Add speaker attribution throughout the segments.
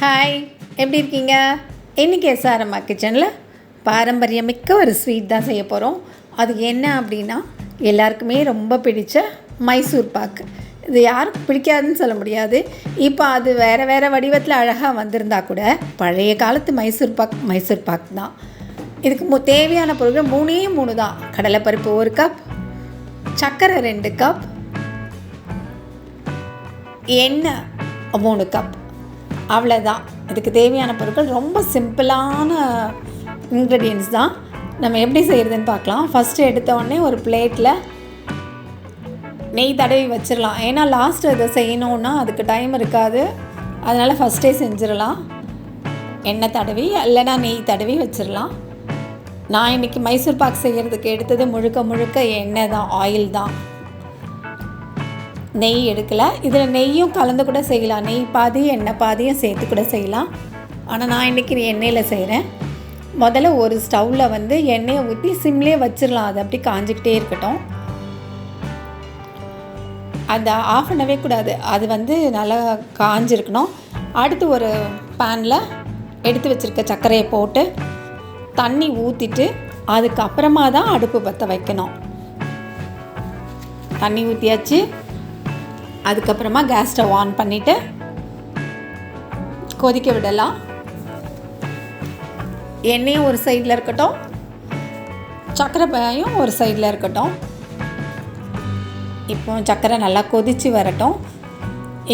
Speaker 1: Hi, எப்படி இருக்கீங்க? இன்றைக்கி அம்மா கிச்சனில் பாரம்பரியமிக்க ஒரு ஸ்வீட் தான் செய்ய போகிறோம். அது என்ன அப்படின்னா, எல்லாருக்குமே ரொம்ப பிடிச்ச மைசூர் பாக்கு. இது யாருக்கு பிடிக்காதுன்னு சொல்ல முடியாது. இப்போ அது வேறு வடிவத்தில் அழகாக வந்திருந்தா கூட பழைய காலத்து மைசூர் பாக் தான். இதுக்கு தேவையான பொருட்கள் 3 தான். கடலைப்பருப்பு 1 கப், சர்க்கரை 2 கப், எண்ணெய் 3 கப். அவ்வளோதான். இதுக்கு தேவையான பொருட்கள் ரொம்ப சிம்பிளான இன்க்ரீடியன்ட்ஸ் தான். நம்ம எப்படி செய்கிறதுன்னு பார்க்கலாம். ஃபஸ்ட்டு எடுத்தோடனே ஒரு பிளேட்டில் நெய் தடவி வச்சிடலாம். ஏன்னா லாஸ்ட்டு இதை செய்யணுன்னா அதுக்கு டைம் இருக்காது. அதனால் ஃபஸ்ட்டே செஞ்சிடலாம். எண்ணெய் தடவி இல்லைனா நெய் தடவி வச்சிடலாம். நான் இன்றைக்கி மைசூர் பாக் செய்கிறதுக்கு எடுத்தது முழுக்க எண்ணெய் தான், ஆயில் தான். நெய் எடுக்கலை. இதில் நெய்யும் கலந்து கூட செய்யலாம். நெய் பாதி எண்ணெய் பாதியும் சேர்த்து கூட செய்யலாம். ஆனால் நான் இன்றைக்கி எண்ணெயில் செய்கிறேன். முதல்ல ஒரு ஸ்டவ்வில் எண்ணெயை ஊற்றி சிம்லேயே வச்சிடலாம். அது அப்படி காஞ்சிக்கிட்டே இருக்கட்டும். அதை ஆஃப் பண்ணவே கூடாது. அது நல்லா காஞ்சிருக்கணும். அடுத்து ஒரு பேனில் எடுத்து வச்சுருக்க சர்க்கரையை போட்டு தண்ணி ஊற்றிட்டு அதுக்கப்புறமா தான் அடுப்பு பற்ற வைக்கணும். தண்ணி ஊற்றியாச்சு. அதுக்கப்புறமா கேஸ் ஸ்டவ் ஆன் பண்ணிவிட்டு கொதிக்க விடலாம். எண்ணெயும் ஒரு சைடில் இருக்கட்டும், சர்க்கரை பாயும் ஒரு சைடில் இருக்கட்டும். இப்போ சர்க்கரை நல்லா கொதித்து வரட்டும்.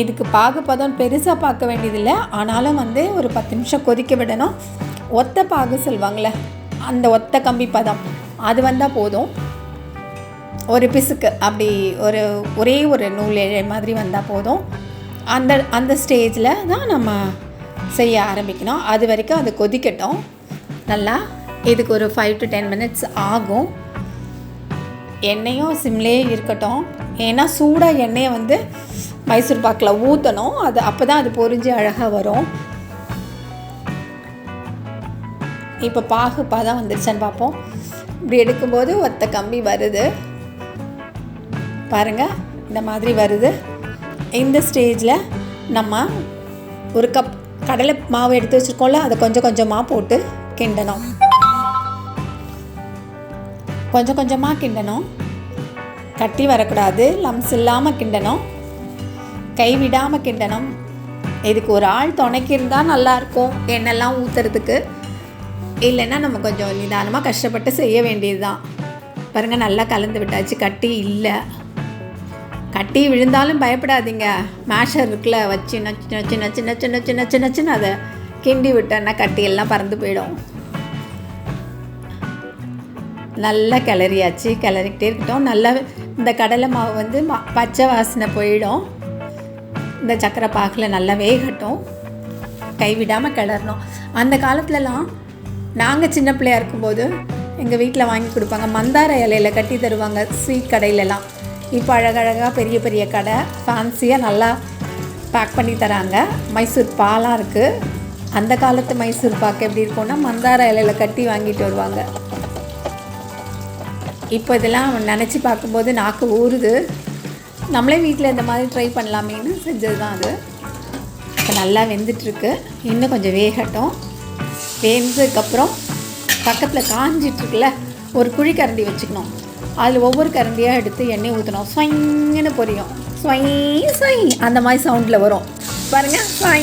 Speaker 1: இதுக்கு பாகுபதம் பெருசாக பார்க்க வேண்டியதில்லை. ஆனாலும் ஒரு 10 நிமிஷம் கொதிக்க விடணும். ஒத்த பாகு சொல்லுவாங்களே, அந்த ஒத்த கம்பி பதம் அது வந்தால் போதும். ஒரு பிசுக்கு அப்படி ஒரே ஒரு நூல் இழை மாதிரி வந்தால் போதும். அந்த ஸ்டேஜில் தான் நம்ம செய்ய ஆரம்பிக்கணும். அது வரைக்கும் அது கொதிக்கட்டும் நல்லா. இதுக்கு ஒரு 5 to 10 minutes ஆகும். எண்ணெயும் சிம்லேயே இருக்கட்டும். ஏன்னா சூடாக எண்ணெயை மைசூர் பாக்கில் ஊற்றணும். அது அப்போ தான் அது பொரிஞ்சு அழகாக வரும். இப்போ பாகு பதம் வந்துருச்சான்னு பார்ப்போம். இப்படி எடுக்கும்போது ஒத்த கம்பி வருது பாருங்கள், இந்த மாதிரி வருது. இந்த ஸ்டேஜில் நம்ம 1 கப் கடலை மாவு எடுத்து வச்சுருக்கோம்ல, அதை கொஞ்சமாக போட்டு கிண்டணும். கொஞ்சமாக கிண்டணும். கட்டி வரக்கூடாது. லம்ஸ் இல்லாமல் கிண்டணும். கைவிடாமல் கிண்டணும். இதுக்கு ஒரு ஆள் துணைக்கு இருந்தால் நல்லாயிருக்கும், எண்ணெய்லாம் ஊற்றுறதுக்கு. இல்லைன்னா நம்ம கொஞ்சம் நிதானமாக கஷ்டப்பட்டு செய்ய வேண்டியது தான். பாருங்கள், நல்லா கலந்து விட்டாச்சு. கட்டி இல்லை. கட்டி விழுந்தாலும் பயப்படாதீங்க. மேஷர் இருக்குல்ல, வச்சு நச்சு அதை கிண்டி விட்டேன்னா கட்டியெல்லாம் பறந்து போயிடும். நல்லா கிளறியாச்சு. கிளறிக்கிட்டே இருக்கட்டும். நல்லா இந்த கடலை மாவு பச்சை வாசனை போயிடும். இந்த சக்கரை பாகில் நல்லா வேகட்டும். கைவிடாமல் கிளறணும். அந்த காலத்துலலாம் நாங்கள் சின்ன பிள்ளையாக இருக்கும்போது எங்கள் வீட்டில் வாங்கி கொடுப்பாங்க. மந்தார இலையில் கட்டி தருவாங்க ஸ்வீட் கடையிலலாம். இப்போ அழகழகாக பெரிய கடை ஃபேன்சியாக நல்லா பேக் பண்ணி தராங்க. மைசூர் பாலாக இருக்குது. அந்த காலத்து மைசூர் பாக்கு எப்படி இருக்கும்னா மந்தார இலையில் கட்டி வாங்கிட்டு வருவாங்க. இப்போ இதெல்லாம் நினச்சி பார்க்கும்போது நாக்கு ஊறுது. நம்மளே வீட்டில் இந்த மாதிரி ட்ரை பண்ணலாமேன்னு செஞ்சது தான் அது. இப்போ நல்லா வெந்துட்டுருக்கு. இன்னும் கொஞ்சம் வேகட்டும். வெந்ததுக்கப்புறம் பக்கத்தில் காஞ்சிட்ருக்குல்ல, ஒரு குழிக்கரண்டி வச்சுக்கணும். அதில் ஒவ்வொரு கரண்டியாக எடுத்து எண்ணெய் ஊற்றணும். ஸ்வைன்னு பொரியும். ஸ்வை அந்த மாதிரி சவுண்டில் வரும் பாருங்கள். ஸ்வை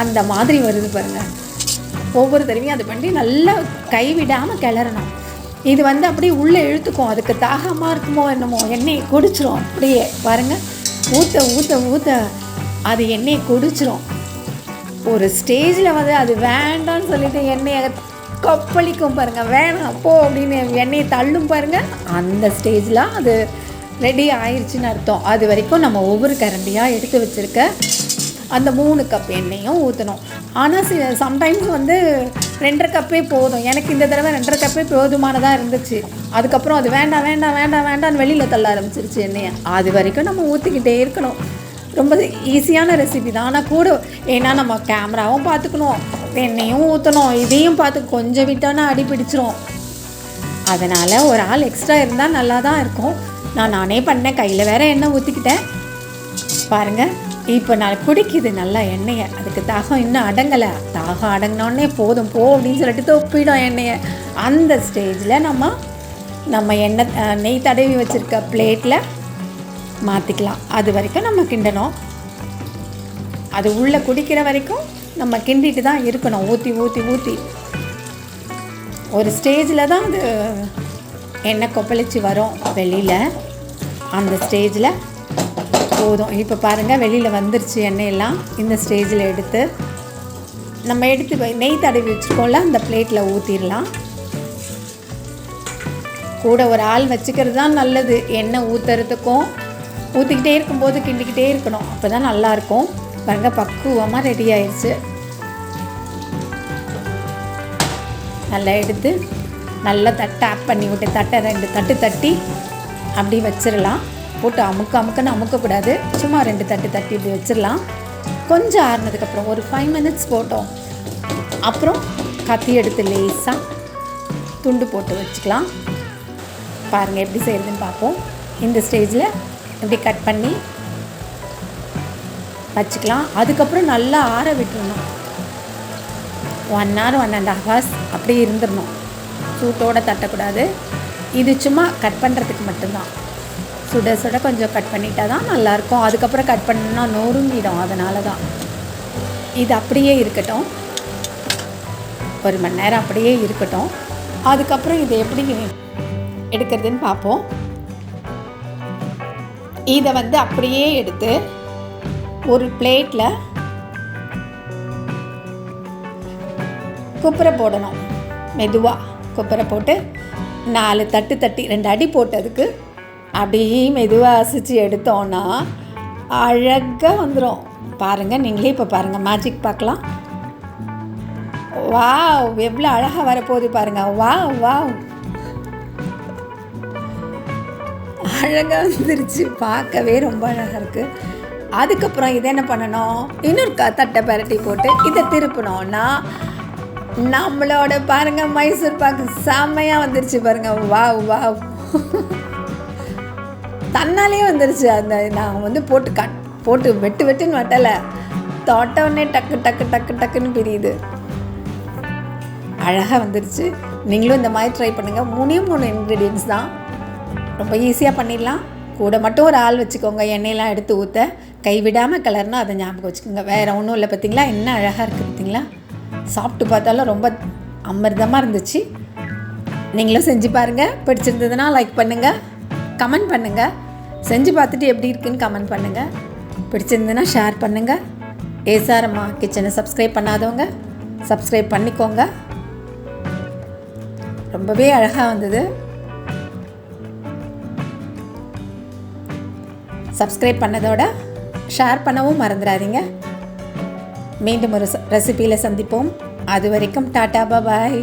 Speaker 1: அந்த மாதிரி வருது பாருங்கள். ஒவ்வொரு தடவையும் அது பண்ணி நல்லா கைவிடாமல் கிளறணும். இது அப்படியே உள்ளே இழுத்துக்கும். அதுக்கு தாகமாக இருக்குமோ என்னமோ, எண்ணெயை குடிச்சிரும். அப்படியே பாருங்கள், ஊற்ற அது எண்ணெயை குடிச்சிரும். ஒரு ஸ்டேஜில் அது வேண்டான்னு சொல்லிட்டு எண்ணெயை கொப்பளிக்கும் பாருங்கள். வேணாம் போ அப்படின்னு எண்ணெயை தள்ளும் பாருங்கள். அந்த ஸ்டேஜில் அது ரெடி ஆயிடுச்சுன்னு அர்த்தம். அது வரைக்கும் நம்ம ஒவ்வொரு கரண்டியாக எடுத்து வச்சுருக்க அந்த 3 கப் எண்ணெயும் ஊற்றணும். ஆனால் சம்டைம்ஸ் 2.5 கப்பே போதும். எனக்கு இந்த தடவை 2.5 கப்பே போதுமானதாக இருந்துச்சு. அதுக்கப்புறம் அது வேண்டான்னு வெளியில் தள்ள ஆரம்பிச்சிருச்சு எண்ணெயை. அது வரைக்கும் நம்ம ஊற்றிக்கிட்டே இருக்கணும். ரொம்ப ஈஸியான ரெசிபி தான். ஆனால் கூட ஏன்னா நம்ம கேமராவும் பார்த்துக்கணும், எண்ணெயும் ஊற்றணும், இதையும் பார்த்து கொஞ்சம் விட்டோன்னா அடி பிடிச்சிரும். அதனால் ஒரு ஆள் எக்ஸ்ட்ரா இருந்தால் நல்லா தான் இருக்கும். நானே பண்ணேன். கையில் வேறு எண்ணெய் ஊற்றிக்கிட்டேன் பாருங்கள். இப்போ நான் குடிக்குது நல்லா எண்ணெயை. அதுக்கு தாகம் இன்னும் அடங்கலை. தாகம் அடங்கினோடனே போதும் போ அப்படின்னு சொல்லிட்டு தொப்பிடும் எண்ணெயை. அந்த ஸ்டேஜில் நம்ம நெய் தடவி வச்சுருக்க பிளேட்டில் மாற்றிக்கலாம். அது வரைக்கும் நம்ம கிண்டணும். அது உள்ளே குடிக்கிற வரைக்கும் நம்ம கிண்டிட்டு தான் இருக்கணும். ஊற்றி ஊற்றி ஊற்றி ஒரு ஸ்டேஜில் தான் அது எண்ணெய் கொப்பளிச்சு வரும் வெளியில். அந்த ஸ்டேஜில் போதும். இப்போ பாருங்கள் வெளியில் வந்துருச்சு எண்ணெயெல்லாம். இந்த ஸ்டேஜில் நம்ம எடுத்து நெய் தடவி வச்சுருக்கோம்ல அந்த பிளேட்டில் ஊற்றிடலாம். கூட ஒரு ஆள் வச்சுக்கிறது தான் நல்லது. எண்ணெய் ஊற்றுறதுக்கும் ஊற்றிக்கிட்டே இருக்கும்போது கிண்டிக்கிட்டே இருக்கணும். அப்போ தான் நல்லாயிருக்கும். பாருங்கள் பக்குவமாக ரெடி ஆயிடுச்சு. நல்லா எடுத்து நல்லா டேப் பண்ணி விட்டு 2 தட்டு தட்டி அப்படி வச்சிடலாம். போட்டு அமுக்குன்னு அமுக்கக்கூடாது. சும்மா 2 தட்டு தட்டி இப்படி வச்சிடலாம். கொஞ்சம் ஆறுனதுக்கப்புறம் ஒரு 5 மினிட்ஸ் போட்டோம். அப்புறம் கத்தி எடுத்து லேசாக துண்டு போட்டு வச்சுக்கலாம். பாருங்கள் எப்படி செய்கிறதுன்னு பார்ப்போம். இந்த ஸ்டேஜில் இப்படி கட் பண்ணி வச்சுக்கலாம். அதுக்கப்புறம் நல்லா ஆற விட்டுருணும். 1 hour 1.5 hours அப்படி இருந்துடணும். சூட்டோடு தட்டக்கூடாது. இது சும்மா கட் பண்ணுறதுக்கு மட்டும்தான். சுட சுட கொஞ்சம் கட் பண்ணிட்டா தான் நல்லாயிருக்கும். அதுக்கப்புறம் கட் பண்ணணும்னா நொறுங்கிடும். அதனால தான் இது அப்படியே இருக்கட்டும். 1 மணி நேரம் அப்படியே இருக்கட்டும். அதுக்கப்புறம் இதை எப்படி எடுக்கிறதுன்னு பார்ப்போம். இதை அப்படியே எடுத்து ஒரு பிளேட்டில் குப்பரை போடணும். மெதுவாக குப்பரை போட்டு 4 தட்டு தட்டி 2 அடி போட்டதுக்கு அப்படியே மெதுவாக அசிச்சு எடுத்தோன்னா அழகாக வந்துடும். பாருங்கள் நீங்களே இப்போ பாருங்கள். மேஜிக் பார்க்கலாம். வாவ் எவ்வளோ அழகாக வரப்போகுது பாருங்கள். வாவ் அழகாக வந்துருச்சு. பார்க்கவே ரொம்ப அழகாக இருக்குது. அதுக்கப்புறம் இதை என்ன பண்ணணும், இன்னொரு தட்டை பரட்டி போட்டு இதை திருப்பினோன்னா நம்மளோட பாருங்கள் மைசூர் பாக்கு செம்மையாக வந்துருச்சு பாருங்கள். வாவ் தன்னாலே வந்துருச்சு. அந்த நான் போட்டு வெட்டுன்னு வெட்டலை. தொட்டவுடனே டக்குன்னு பிரியுது. அழகாக வந்துருச்சு. நீங்களும் இந்த மாதிரி ட்ரை பண்ணுங்கள். 3 இன்க்ரீடியன்ஸ் தான். ரொம்ப ஈஸியாக பண்ணிடலாம். கூட மட்டும் ஒரு ஆள் வச்சுக்கோங்க. எண்ணெயெல்லாம் எடுத்து ஊற்ற கைவிடாமல் கலர்னா அதை ஞாபகம் வச்சுக்கோங்க. வேறு ஒன்றும் இல்லை. பார்த்திங்களா என்ன அழகாக இருக்குது பார்த்திங்களா. சாப்பிட்டு பார்த்தாலும் ரொம்ப அமிர்தமாக இருந்துச்சு. நீங்களும் செஞ்சு பாருங்கள். பிடிச்சிருந்ததுன்னா லைக் பண்ணுங்கள், கமெண்ட் பண்ணுங்கள். செஞ்சு பார்த்துட்டு எப்படி இருக்குன்னு கமெண்ட் பண்ணுங்கள். பிடிச்சிருந்ததுன்னா ஷேர் பண்ணுங்கள். அம்மா கிச்சனை சப்ஸ்கிரைப் பண்ணாதவங்க சப்ஸ்கிரைப் பண்ணிக்கோங்க. ரொம்பவே அழகாக வந்தது. சப்ஸ்கிரைப் பண்ணதோட ஷேர் பண்ணவும் மறந்துடாதீங்க. மீண்டும் ஒரு ரெசிபியில் சந்திப்போம். அது வரைக்கும் டாடா பாய்.